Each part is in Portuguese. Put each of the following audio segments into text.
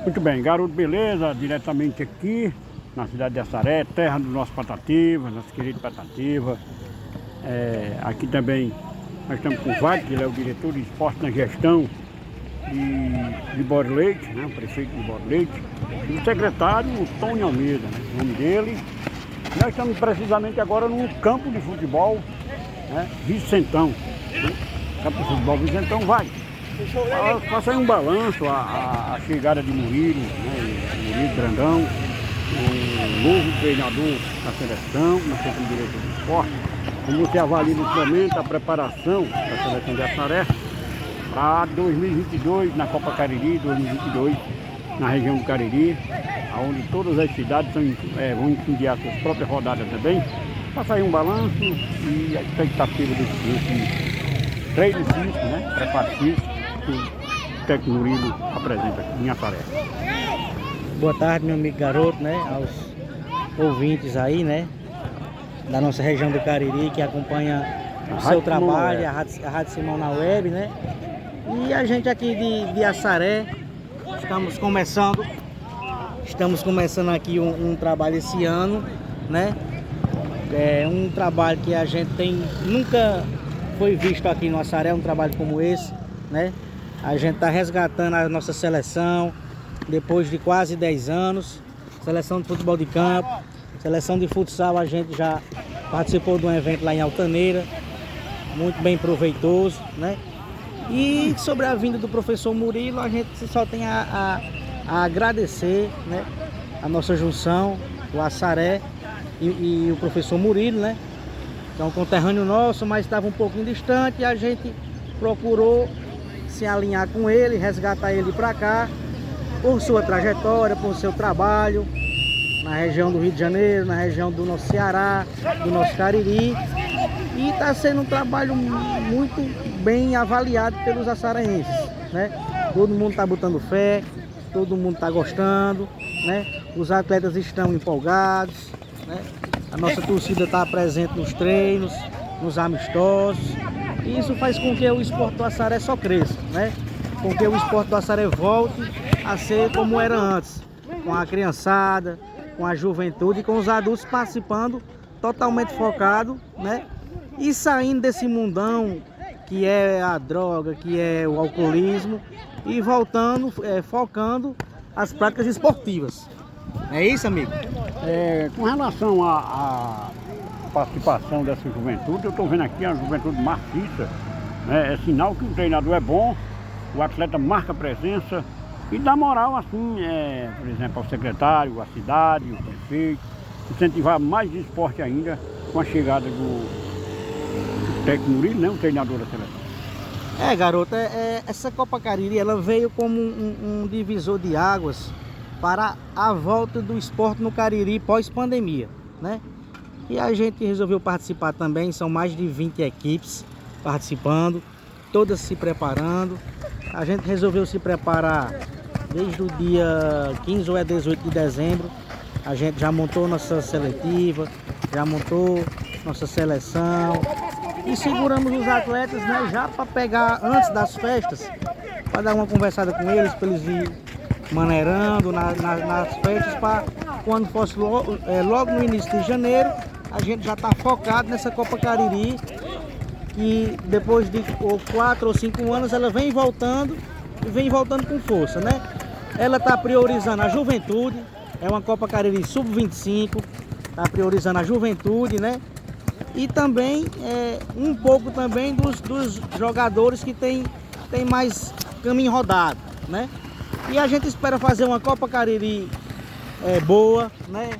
Muito bem, garoto, beleza? Diretamente aqui na cidade de Assaré, terra do nosso Patativa, nosso querido Patativa. Aqui também nós estamos com o Wagner, que ele é o diretor de esporte na gestão de Borda Leite, né? O prefeito de Borda Leite, e o secretário Tony Almeida, né? O nome dele. Nós estamos precisamente agora num campo de futebol, né? Vicentão, né? Campo de futebol Vicentão. Vai, faça aí um balanço a chegada de Murilo, né? Murilo Grandão, o novo treinador da seleção, na seleção de diretor de esporte. Como você avalia nesse momento a preparação da seleção de Assaré para 2022 na Copa Cariri, 2022 na região do Cariri, onde todas as cidades vão incendiar suas próprias rodadas também. Faça aí um balanço e a expectativa desse treino físico, né? Preparo físico que o técnico Murilo apresenta aqui em Assaré. Boa tarde, meu amigo garoto, né? Aos ouvintes aí, né? Da nossa região do Cariri, que acompanha o seu trabalho, a Rádio Simão na web, né? E a gente aqui de Assaré, estamos começando aqui um trabalho esse ano, né? É um trabalho que a gente nunca foi visto aqui no Assaré, um trabalho como esse, né? A gente está resgatando a nossa seleção depois de quase 10 anos, seleção de futebol de campo, seleção de futsal. A gente já participou de um evento lá em Altaneira, muito bem proveitoso, né? E sobre a vinda do professor Murilo, a gente só tem a agradecer, né? A nossa junção, o Assaré e o professor Murilo, né? Que é um conterrâneo nosso, mas estava um pouquinho distante, e a gente procurou se alinhar com ele, resgatar ele para cá, por sua trajetória, por seu trabalho na região do Rio de Janeiro, na região do nosso Ceará, do nosso Cariri. E está sendo um trabalho muito bem avaliado pelos açaraenses, né? Todo mundo está botando fé, todo mundo está gostando, né? Os atletas estão empolgados, né? A nossa torcida está presente nos treinos, nos amistosos. E isso faz com que o esporte do Assaré só cresça, né? Com que o esporte do Assaré volte a ser como era antes, com a criançada, com a juventude e com os adultos participando totalmente focado, né? E saindo desse mundão que é a droga, que é o alcoolismo, e voltando, focando as práticas esportivas. É isso, amigo? Com relação à participação dessa juventude, eu estou vendo aqui a juventude maciça, né? É sinal que o treinador é bom, o atleta marca presença e dá moral assim, por exemplo, ao secretário, à cidade, o prefeito, incentivar mais esporte ainda com a chegada do técnico Murilo, né? O treinador da seleção. Garoto, essa Copa Cariri, ela veio como um divisor de águas para a volta do esporte no Cariri pós-pandemia, né? E a gente resolveu participar também, são mais de 20 equipes participando, todas se preparando. A gente resolveu se preparar desde o dia 15 ou 18 de dezembro. A gente já montou nossa seletiva, já montou nossa seleção e seguramos os atletas, né, já para pegar antes das festas, para dar uma conversada com eles, para eles ir maneirando nas festas, para quando fosse logo no início de janeiro, a gente já está focado nessa Copa Cariri, que depois de 4 ou 5 anos ela vem voltando e vem voltando com força, né? Ela está priorizando a juventude, é uma Copa Cariri sub-25, está priorizando a juventude, né? E também um pouco também dos jogadores que tem mais caminho rodado, né? E a gente espera fazer uma Copa Cariri boa, né?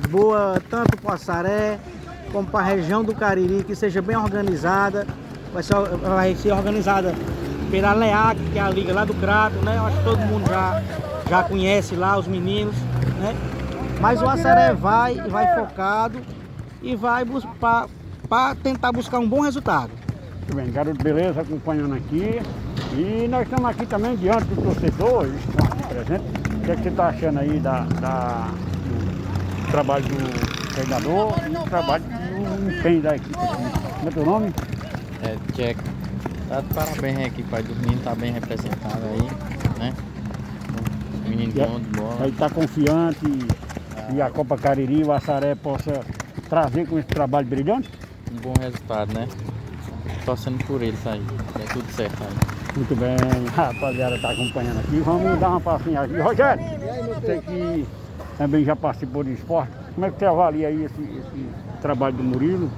Boa tanto para o Assaré como para a região do Cariri, que seja bem organizada. Vai ser organizada pela LEAC, que é a liga lá do Crato, né? Eu acho que todo mundo já conhece lá, os meninos, né? Mas o Assaré vai focado e vai para tentar buscar um bom resultado. Muito bem, garoto, beleza, acompanhando aqui. E nós estamos aqui também diante do torcedor, eles estão aqui presentes. O que é que você está achando aí do trabalho do treinador e do trabalho que tem da equipe aqui? Como é teu nome? Jack. Tá de parabéns aqui, pai do menino, tá bem representado aí, né? menino bom de bola. Aí tá confiante e a Copa Cariri, o Assaré possa trazer com esse trabalho brilhante? Um bom resultado, né? Torcendo por eles aí. É tudo certo aí. Muito bem, rapaziada, tá acompanhando aqui. Vamos dar uma passinha aqui. Rogério, você que também já participou de esporte, como é que você avalia aí esse trabalho do Murilo?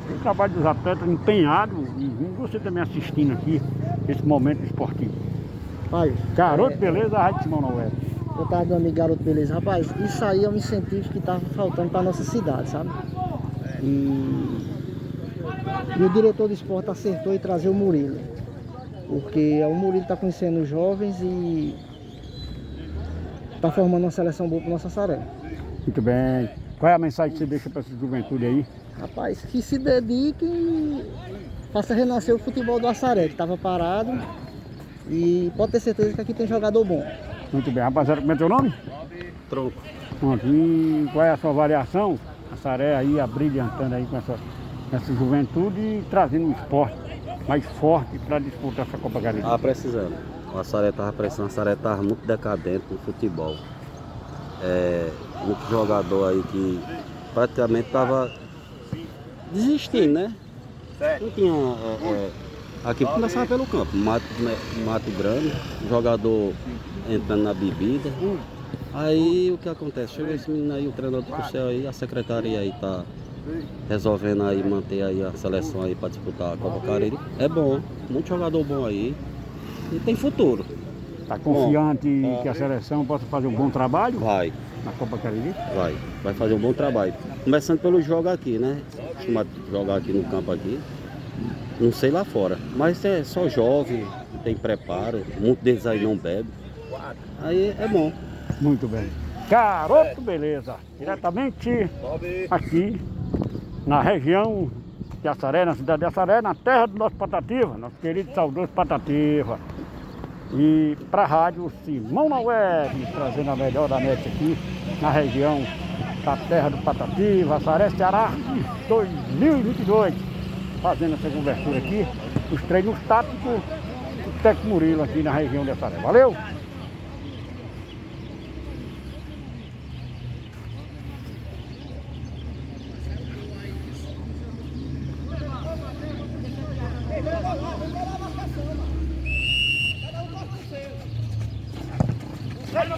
O trabalho dos atletas empenhados e você também assistindo aqui esse momento esportivo. Pai, Garoto, beleza? Rádio Simão Noel. eu tava do amigo Garoto Beleza. Rapaz, isso aí é um incentivo que tava faltando pra nossa cidade, sabe? E o diretor do esporte acertou em trazer o Murilo. Porque o Murilo tá conhecendo os jovens e tá formando uma seleção boa pro nosso Assaré. Muito bem. Qual é a mensagem que você deixa para essa juventude aí? Rapaz, que se dedique e faça renascer o futebol do Assaré, que estava parado. E pode ter certeza que aqui tem jogador bom. Muito bem. Rapaziada, como é teu nome? Tronco. Pronto. E qual é a sua avaliação? A Assaré aí, abrilhantando aí com essa juventude e trazendo um esporte mais forte para disputar essa Copa Cariri. Precisando. O Assaré estava precisando, o Assaré estava muito decadente no futebol. Muito jogador aí que praticamente estava desistindo, né? Não tinha. Aqui começava pelo campo, mato grande, jogador entrando na bebida. Aí o que acontece? Chegou esse menino aí, o treinador do céu aí, a secretaria aí tá resolvendo aí manter aí a seleção aí para disputar a Copa Cariri. É bom, muito jogador bom aí e tem futuro. Está confiante que a seleção possa fazer um bom trabalho Vai, na Copa Cariri? vai fazer um bom trabalho. Começando pelo jogo aqui, né? Acostumado a jogar aqui no campo aqui. Não sei lá fora, mas é só jovem, tem preparo, muitos deles aí não bebem. Aí é bom. Muito bem. Garoto, beleza. Diretamente aqui na região de Assaré, na cidade de Assaré, na terra do nosso Patativa, nosso querido e saudoso Patativa. E para a rádio Simão na Web, trazendo a melhor da net aqui na região da terra do Patativa, Assaré, Ceará, 2022. Fazendo essa cobertura aqui, os treinos táticos do Técnico Murilo aqui na região de Assaré. Valeu! Sai,